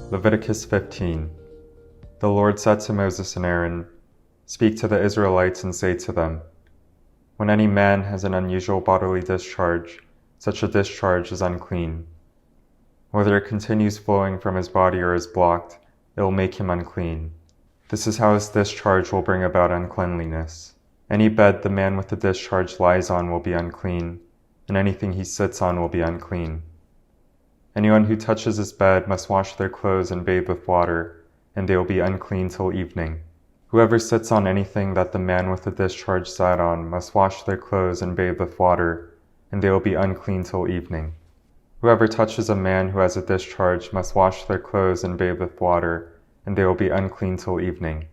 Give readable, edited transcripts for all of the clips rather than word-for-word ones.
Leviticus 15. The Lord said to Moses and Aaron, "Speak to the Israelites and say to them, when any man has an unusual bodily discharge, such a discharge is unclean. Whether it continues flowing from his body or is blocked, it will make him unclean. This is how his discharge will bring about uncleanliness. Any bed the man with the discharge lies on will be unclean, and anything he sits on will be unclean. Anyone who touches his bed must wash their clothes and bathe with water, and they will be unclean till evening. Whoever sits on anything that the man with the discharge sat on must wash their clothes and bathe with water, and they will be unclean till evening. Whoever touches a man who has a discharge must wash their clothes and bathe with water, and they will be unclean till evening.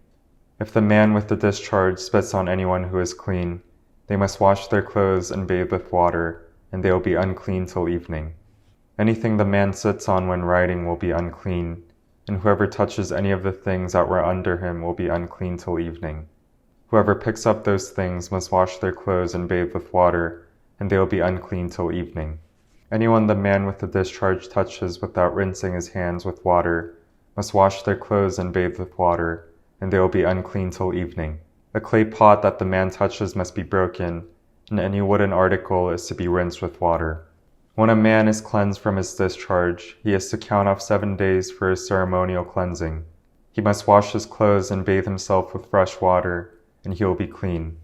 If the man with the discharge spits on anyone who is clean, they must wash their clothes and bathe with water, and they will be unclean till evening. Anything the man sits on when riding will be unclean, and whoever touches any of the things that were under him will be unclean till evening. Whoever picks up those things must wash their clothes and bathe with water, and they will be unclean till evening. Anyone the man with the discharge touches without rinsing his hands with water must wash their clothes and bathe with water, and they will be unclean till evening. A clay pot that the man touches must be broken, and any wooden article is to be rinsed with water. When a man is cleansed from his discharge, he is to count off 7 days for his ceremonial cleansing. He must wash his clothes and bathe himself with fresh water, and he will be clean.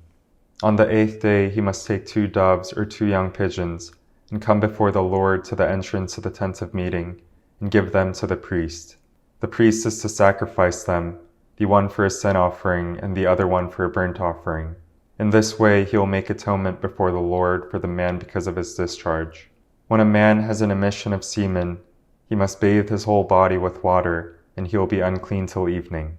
On the 8th day he must take 2 doves or 2 young pigeons, and come before the Lord to the entrance of the tent of meeting, and give them to the priest. The priest is to sacrifice them, the one for a sin offering and the other one for a burnt offering. In this way he will make atonement before the Lord for the man because of his discharge. When a man has an emission of semen, he must bathe his whole body with water, and he will be unclean till evening.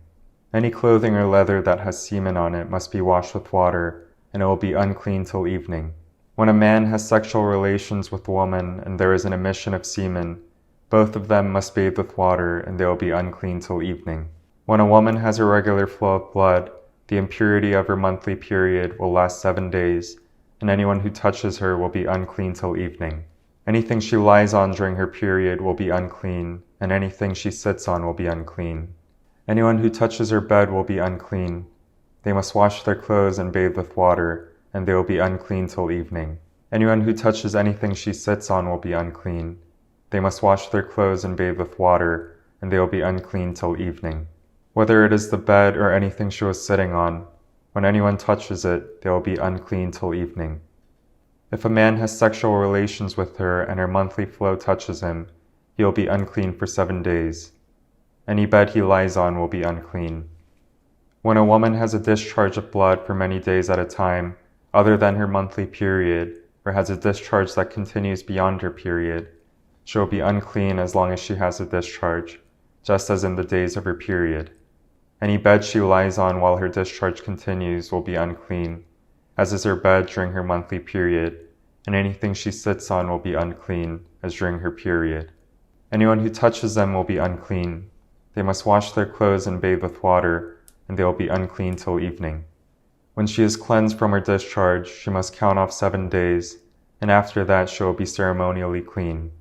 Any clothing or leather that has semen on it must be washed with water, and it will be unclean till evening. When a man has sexual relations with a woman and there is an emission of semen, both of them must bathe with water, and they will be unclean till evening. When a woman has a regular flow of blood, the impurity of her monthly period will last 7 days, and anyone who touches her will be unclean till evening. Anything she lies on during her period will be unclean, and anything she sits on will be unclean. Anyone who touches her bed will be unclean. They must wash their clothes and bathe with water, and they will be unclean till evening. Anyone who touches anything she sits on will be unclean. They must wash their clothes and bathe with water, and they will be unclean till evening. Whether it is the bed or anything she was sitting on, when anyone touches it, they will be unclean till evening. If a man has sexual relations with her and her monthly flow touches him, he will be unclean for 7 days. Any bed he lies on will be unclean. When a woman has a discharge of blood for many days at a time, other than her monthly period, or has a discharge that continues beyond her period, she will be unclean as long as she has a discharge, just as in the days of her period. Any bed she lies on while her discharge continues will be unclean, as is her bed during her monthly period, and anything she sits on will be unclean, as during her period. Anyone who touches them will be unclean. They must wash their clothes and bathe with water, and they will be unclean till evening. When she is cleansed from her discharge, she must count off 7 days, and after that she will be ceremonially clean.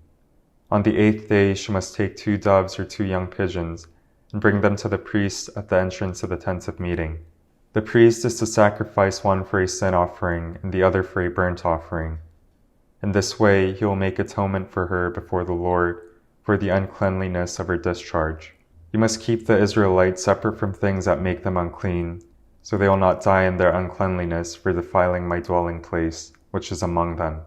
On the 8th day she must take 2 doves or 2 young pigeons, and bring them to the priest at the entrance of the tent of meeting. The priest is to sacrifice one for a sin offering and the other for a burnt offering. In this way he will make atonement for her before the Lord for the uncleanliness of her discharge. You must keep the Israelites separate from things that make them unclean, so they will not die in their uncleanliness for defiling my dwelling place, which is among them.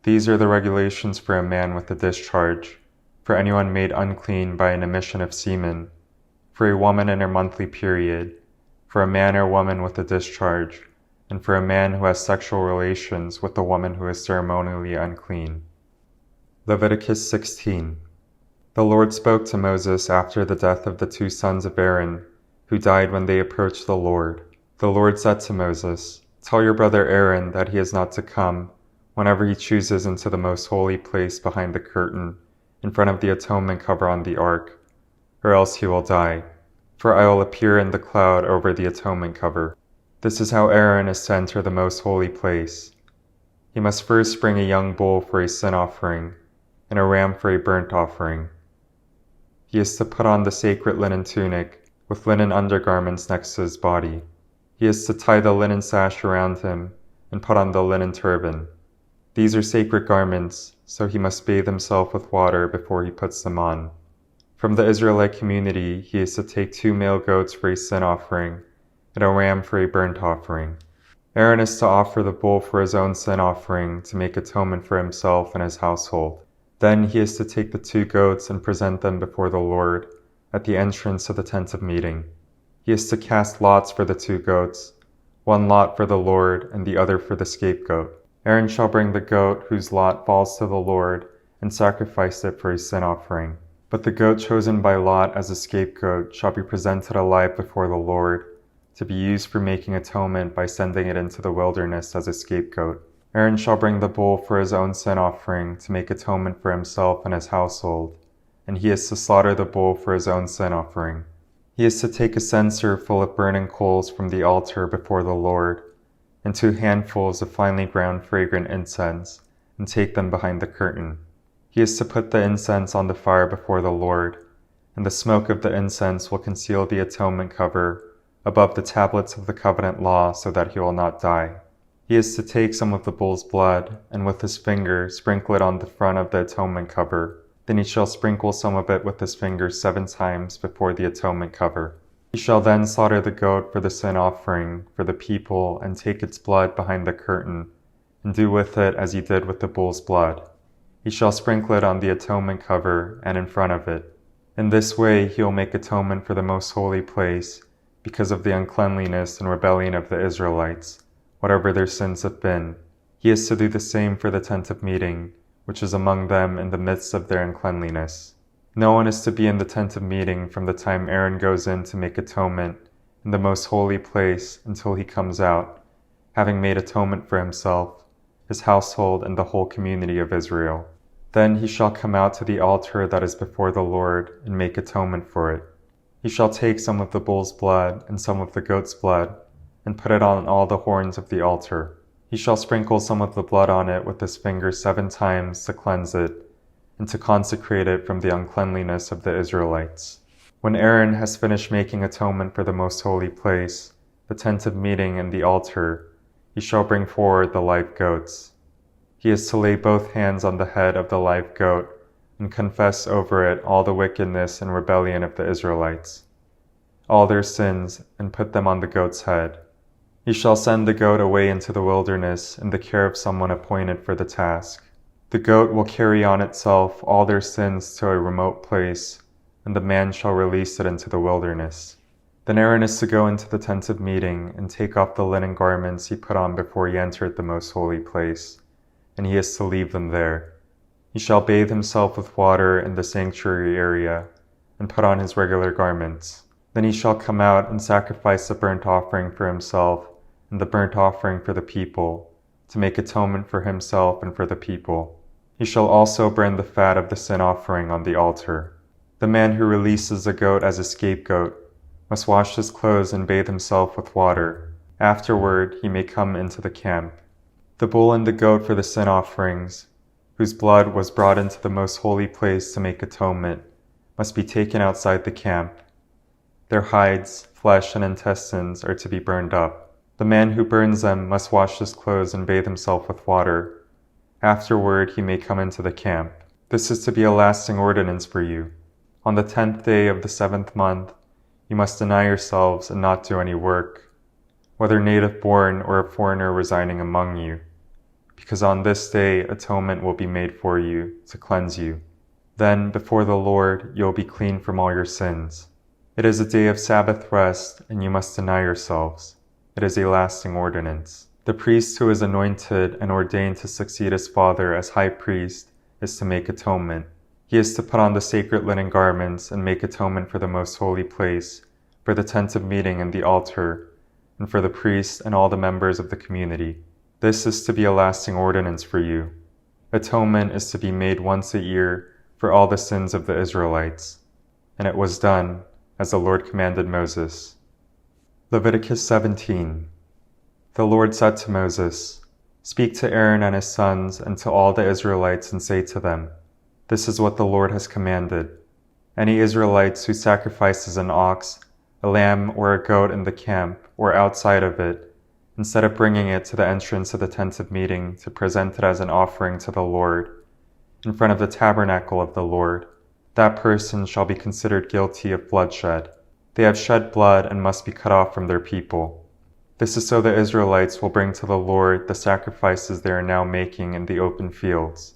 These are the regulations for a man with a discharge, for anyone made unclean by an emission of semen, for a woman in her monthly period, for a man or woman with a discharge, and for a man who has sexual relations with a woman who is ceremonially unclean. Leviticus 16. The Lord spoke to Moses after the death of the 2 sons of Aaron, who died when they approached the Lord. The Lord said to Moses, "Tell your brother Aaron that he is not to come, whenever he chooses, into the most holy place behind the curtain, in front of the atonement cover on the ark, or else he will die. For I will appear in the cloud over the atonement cover. This is how Aaron is to enter the most holy place. He must first bring a young bull for a sin offering, and a ram for a burnt offering. He is to put on the sacred linen tunic with linen undergarments next to his body. He is to tie the linen sash around him and put on the linen turban. These are sacred garments, so he must bathe himself with water before he puts them on. From the Israelite community, he is to take 2 male goats for a sin offering and a ram for a burnt offering. Aaron is to offer the bull for his own sin offering to make atonement for himself and his household. Then he is to take the 2 goats and present them before the Lord at the entrance to the tent of meeting. He is to cast lots for the 2 goats, 1 lot for the Lord and the other for the scapegoat. Aaron shall bring the goat whose lot falls to the Lord and sacrifice it for a sin offering. But the goat chosen by lot as a scapegoat shall be presented alive before the Lord, to be used for making atonement by sending it into the wilderness as a scapegoat. Aaron shall bring the bull for his own sin offering to make atonement for himself and his household, and he is to slaughter the bull for his own sin offering. He is to take a censer full of burning coals from the altar before the Lord, and 2 handfuls of finely ground fragrant incense, and take them behind the curtain. He is to put the incense on the fire before the Lord, and the smoke of the incense will conceal the atonement cover above the tablets of the covenant law so that he will not die. He is to take some of the bull's blood, and with his finger sprinkle it on the front of the atonement cover. Then he shall sprinkle some of it with his finger 7 times before the atonement cover. He shall then slaughter the goat for the sin offering for the people and take its blood behind the curtain, and do with it as he did with the bull's blood. He shall sprinkle it on the atonement cover and in front of it. In this way he will make atonement for the most holy place, because of the uncleanliness and rebellion of the Israelites, whatever their sins have been. He is to do the same for the tent of meeting, which is among them in the midst of their uncleanliness. No one is to be in the tent of meeting from the time Aaron goes in to make atonement in the most holy place until he comes out, having made atonement for himself, his household, and the whole community of Israel. Then he shall come out to the altar that is before the Lord and make atonement for it. He shall take some of the bull's blood and some of the goat's blood, and put it on all the horns of the altar. He shall sprinkle some of the blood on it with his finger 7 times to cleanse it, and to consecrate it from the uncleanliness of the Israelites. When Aaron has finished making atonement for the most holy place, the tent of meeting and the altar, he shall bring forward the live goats. He is to lay both hands on the head of the live goat, and confess over it all the wickedness and rebellion of the Israelites, all their sins, and put them on the goat's head. He shall send the goat away into the wilderness in the care of someone appointed for the task. The goat will carry on itself all their sins to a remote place, and the man shall release it into the wilderness. Then Aaron is to go into the tent of meeting and take off the linen garments he put on before he entered the most holy place, and he is to leave them there. He shall bathe himself with water in the sanctuary area, and put on his regular garments. Then he shall come out and sacrifice the burnt offering for himself and the burnt offering for the people, to make atonement for himself and for the people. He shall also burn the fat of the sin offering on the altar. The man who releases a goat as a scapegoat must wash his clothes and bathe himself with water. Afterward he may come into the camp. The bull and the goat for the sin offerings, whose blood was brought into the most holy place to make atonement, must be taken outside the camp. Their hides, flesh, and intestines are to be burned up. The man who burns them must wash his clothes and bathe himself with water. Afterward he may come into the camp. This is to be a lasting ordinance for you. On the 10th day of the 7th month, you must deny yourselves and not do any work, whether native-born or a foreigner residing among you, because on this day atonement will be made for you to cleanse you. Then before the Lord you will be clean from all your sins. It is a day of Sabbath rest, and you must deny yourselves. It is a lasting ordinance. The priest who is anointed and ordained to succeed his father as high priest is to make atonement. He is to put on the sacred linen garments and make atonement for the most holy place, for the tent of meeting and the altar, and for the priest and all the members of the community. This is to be a lasting ordinance for you. Atonement is to be made once a year for all the sins of the Israelites. And it was done as the Lord commanded Moses. Leviticus 17. The Lord said to Moses, "Speak to Aaron and his sons and to all the Israelites and say to them, 'This is what the Lord has commanded. Any Israelites who sacrifices an ox, a lamb, or a goat in the camp or outside of it, instead of bringing it to the entrance of the tent of meeting to present it as an offering to the Lord, in front of the tabernacle of the Lord, that person shall be considered guilty of bloodshed. They have shed blood and must be cut off from their people. This is so the Israelites will bring to the Lord the sacrifices they are now making in the open fields.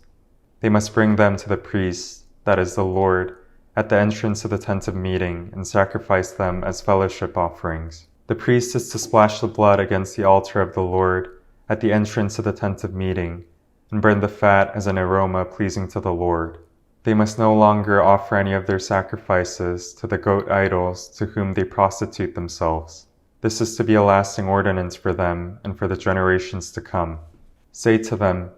They must bring them to the priest, that is the Lord, at the entrance of the tent of meeting and sacrifice them as fellowship offerings. The priest is to splash the blood against the altar of the Lord at the entrance of the tent of meeting and burn the fat as an aroma pleasing to the Lord. They must no longer offer any of their sacrifices to the goat idols to whom they prostitute themselves. This is to be a lasting ordinance for them and for the generations to come. Say to them,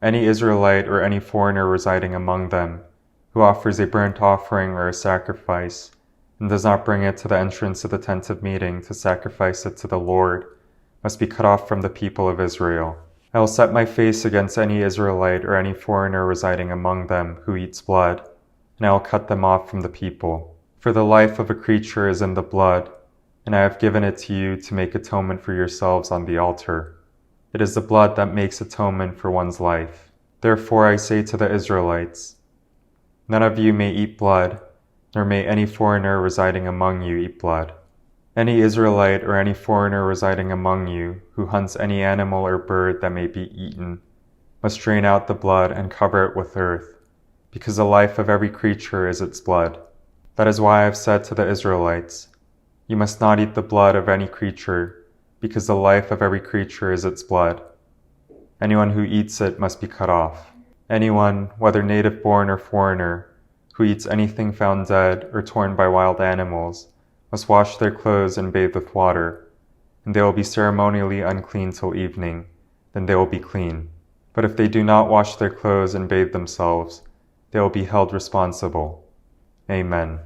any Israelite or any foreigner residing among them who offers a burnt offering or a sacrifice and does not bring it to the entrance of the tent of meeting to sacrifice it to the Lord must be cut off from the people of Israel. I will set my face against any Israelite or any foreigner residing among them who eats blood, and I will cut them off from the people. For the life of a creature is in the blood, and I have given it to you to make atonement for yourselves on the altar. It is the blood that makes atonement for one's life. Therefore I say to the Israelites, none of you may eat blood, nor may any foreigner residing among you eat blood. Any Israelite or any foreigner residing among you who hunts any animal or bird that may be eaten must drain out the blood and cover it with earth, because the life of every creature is its blood. That is why I have said to the Israelites, you must not eat the blood of any creature, because the life of every creature is its blood. Anyone who eats it must be cut off. Anyone, whether native-born or foreigner, who eats anything found dead or torn by wild animals, must wash their clothes and bathe with water, and they will be ceremonially unclean till evening, then they will be clean. But if they do not wash their clothes and bathe themselves, they will be held responsible. Amen.